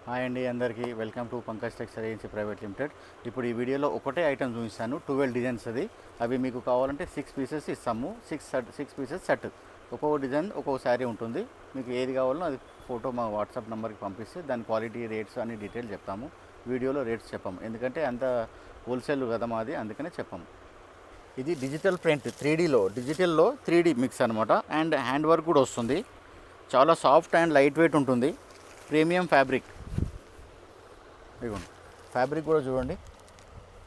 Hi అండి, అందరికీ welcome to Pankaj textile agency private limited. ఇప్పుడు ఈ వీడియోలో ఒకటే ఐటమ్ చూపిస్తాను, 12 డిజైన్స్. అవి మీకు కావాలంటే 6 పీసెస్ ఇస్తాము. 6 పీసెస్ సెట్. ఒక్కొక్క డిజైన్ ఒక్కొక్క శారీ ఉంటుంది. మీకు ఏది కావాలో అది ఫోటో మా వాట్సాప్ నెంబర్కి పంపిస్తే దాని క్వాలిటీ, రేట్స్ అన్ని డీటెయిల్ చెప్తాము. వీడియోలో రేట్స్ చెప్పాము, ఎందుకంటే అంత హోల్సేల్ కదా మాది, అందుకనే చెప్పాము. ఇది డిజిటల్ ప్రింట్, 3Dలో డిజిటల్లో 3D మిక్స్ అనమాట. అండ్ హ్యాండ్ వర్క్ కూడా వస్తుంది. చాలా సాఫ్ట్ అండ్ లైట్ వెయిట్ ఉంటుంది. Premium fabric. ఇదిగోండి, ఫ్యాబ్రిక్ కూడా చూడండి.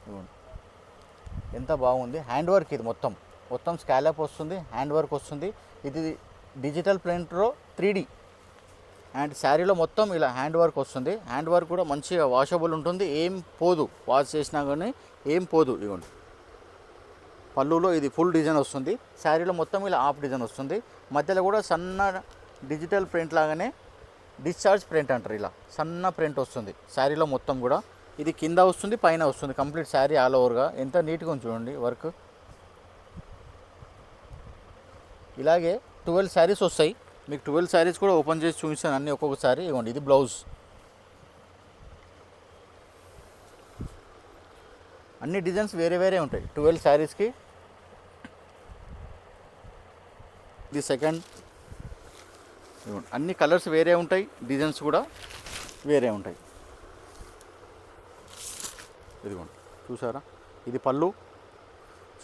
ఇదిగోండి ఎంత బాగుంది. హ్యాండ్ వర్క్ ఇది మొత్తం స్కాలప్ వస్తుంది, హ్యాండ్ వర్క్ వస్తుంది. ఇది డిజిటల్ ప్రింట్లో 3D. అండ్ శారీలో మొత్తం ఇలా హ్యాండ్ వర్క్ వస్తుంది. హ్యాండ్ వర్క్ కూడా మంచిగా వాషబుల్ ఉంటుంది, ఏం పోదు. వాష్ చేసినా కానీ ఏం పోదు. ఇదిగోండి, పళ్ళులో ఇది ఫుల్ డిజైన్ వస్తుంది. శారీలో మొత్తం ఇలా హాఫ్ డిజైన్ వస్తుంది. మధ్యలో కూడా సన్న డిజిటల్ ప్రింట్ లాగానే డిశ్చార్జ్ ప్రింట్ అంటారు, ఇలా సన్న ప్రింట్ వస్తుంది శారీలో మొత్తం కూడా. ఇది కింద వస్తుంది, పైన వస్తుంది, కంప్లీట్ శారీ ఆల్ ఓవర్గా. ఎంత నీట్గా ఉంది చూడండి వర్క్. ఇలాగే 12 శారీస్ వస్తాయి మీకు. 12 శారీస్ కూడా ఓపెన్ చేసి చూపిస్తాను అన్నీ ఒక్కొక్కసారి. ఇవ్వండి, ఇది బ్లౌజ్. అన్ని డిజైన్స్ వేరే వేరే ఉంటాయి 12 శారీస్కి. ఇది సెకండ్. అన్ని కలర్స్ వేరే ఉంటాయి, డిజైన్స్ కూడా వేరే ఉంటాయి. ఇదిగోండి, చూసారా? ఇది పళ్ళు.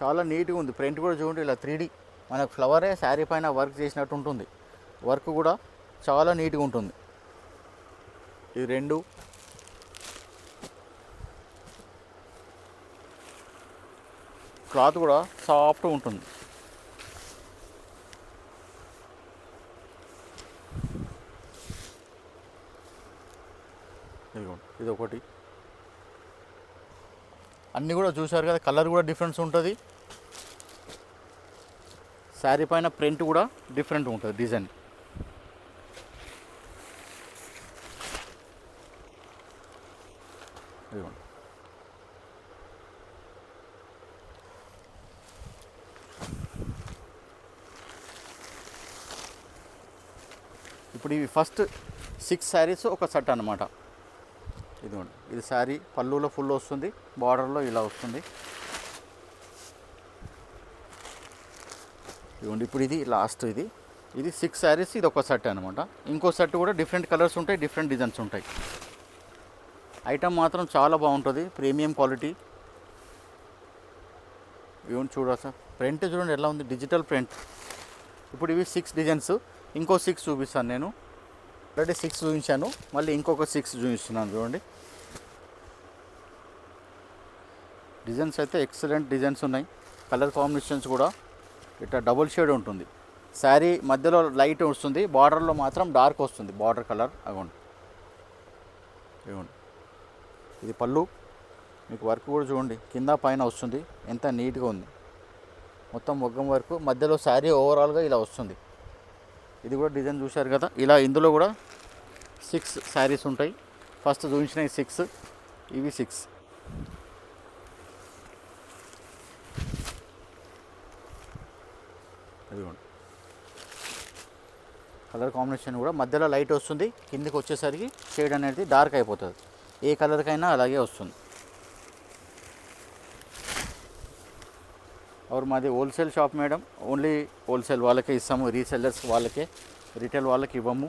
చాలా నీట్గా ఉంది. ప్రింట్ కూడా చూడండి, ఇలా 3D మనకు ఫ్లవరే శారీ పైన వర్క్ చేసినట్టు ఉంటుంది. వర్క్ కూడా చాలా నీట్గా ఉంటుంది. ఇది రెండు. క్లాత్ కూడా సాఫ్ట్గా ఉంటుంది. ఇదిగోండి, ఇది ఒకటి. అన్నీ కూడా చూసారు కదా, కలర్ కూడా డిఫరెన్స్ ఉంటుంది. శారీ పైన ప్రింట్ కూడా డిఫరెంట్ ఉంటుంది, డిజైన్. ఇదిగోండి, ఇప్పుడు ఇవి ఫస్ట్ 6 శారీస్ ఒక సెట్ అన్నమాట. ఇదిగోండి, ఇది శారీ పళ్ళులో ఫుల్ వస్తుంది, బార్డర్లో ఇలా వస్తుంది. ఇదిగోండి, ఇప్పుడు ఇది లాస్ట్. ఇది 6 శారీస్, ఇది ఒక సెట్ అనమాట. ఇంకో సెట్ కూడా డిఫరెంట్ కలర్స్ ఉంటాయి, డిఫరెంట్ డిజైన్స్ ఉంటాయి. ఐటమ్ మాత్రం చాలా బాగుంటుంది, ప్రీమియం క్వాలిటీ. ఇవ్వండి, చూడరా ప్రింట్ చూడండి ఎలా ఉంది, డిజిటల్ ప్రింట్. ఇప్పుడు ఇవి 6 డిజైన్స్. ఇంకో 6 చూపిస్తాను నేను. ఆల్రెడీ 6 చూపించాను, మళ్ళీ ఇంకొక 6 చూపిస్తున్నాను. చూడండి, డిజైన్స్ అయితే ఎక్సలెంట్ డిజైన్స్ ఉన్నాయి. కలర్ కాంబినేషన్స్ కూడా ఇట్లా డబుల్ షేడ్ ఉంటుంది. శారీ మధ్యలో లైట్ వస్తుంది, బార్డర్లో మాత్రం డార్క్ వస్తుంది, బార్డర్ కలర్. అగోండి, ఇవ్వండి, ఇది పళ్ళు. మీకు వర్క్ కూడా చూడండి, కింద పైన వస్తుంది, ఎంత నీట్గా ఉంది. మొత్తం మొగ్గం వర్క్, మధ్యలో శారీ ఓవరాల్గా ఇలా వస్తుంది. ఇది కూడా డిజైన్ చూశారు కదా, ఇలా ఇందులో కూడా 6 శారీస్ ఉంటాయి. ఫస్ట్ చూపించిన 6, ఇవి 6. ఇదిగోండి, కలర్ కాంబినేషన్ కూడా మధ్యలో లైట్ వస్తుంది, కిందికి వచ్చేసరికి షేడ్ అనేది డార్క్ అయిపోతుంది. ఏ కలర్కైనా అలాగే వస్తుంది. और మాది wholesale shop madam, only wholesale వాళ్ళకే ఇస్తాము, రీసెల్లర్స్ వాళ్ళకే, రిటైల్ వాళ్ళకి ఇవ్వము.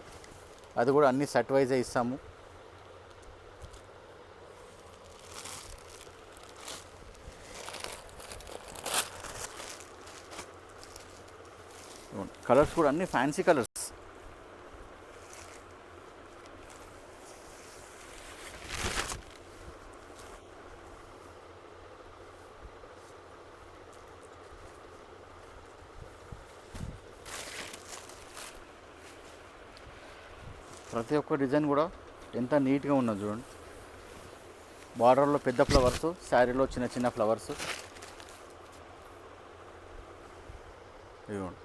అది కూడా అన్ని సెట్ వైజే ఇస్తాము. కలర్స్ కూడా అన్ని ఫ్యాన్సీ కలర్స్. ప్రతి ఒక్క డిజైన్ కూడా ఎంత నీట్గా ఉన్నది చూడండి. బార్డర్లో పెద్ద ఫ్లవర్స్, శారీలో చిన్న చిన్న ఫ్లవర్స్. ఇదిగోండి,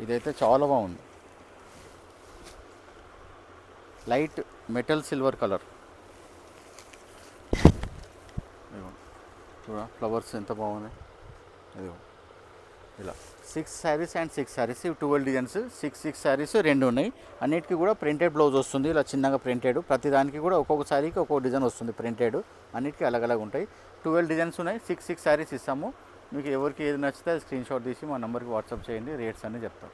ఇదైతే చాలా బాగుంది. Light metal silver colour. ఇదిగోండి, చూడ ఫ్లవర్స్ ఎంత బాగున్నాయి. ఇదిగో ఇలా 6 శారీస్ అండ్ 6 శారీస్, 12 డిజైన్స్, 6 శారీస్ 2 ఉన్నాయి. అన్నిటికీ కూడా ప్రింటెడ్ బ్లౌజ్ వస్తుంది, ఇలా చిన్నగా ప్రింటెడ్. ప్రతి దానికి కూడా ఒక్కొక్క శారీకి ఒక్కొక్క డిజైన్ వస్తుంది ప్రింటెడ్. అన్నిటికీ అలగ్ ఉంటాయి. 12 డిజైన్స్ ఉన్నాయి, 6 శారీస్ ఇస్తాము. మీకు ఎవరికి ఏది నచ్చితే అది స్క్రీన్ షాట్ తీసి మా నెంబర్కి వాట్సాప్ చేయండి, రేట్స్ అన్నీ చెప్తాం.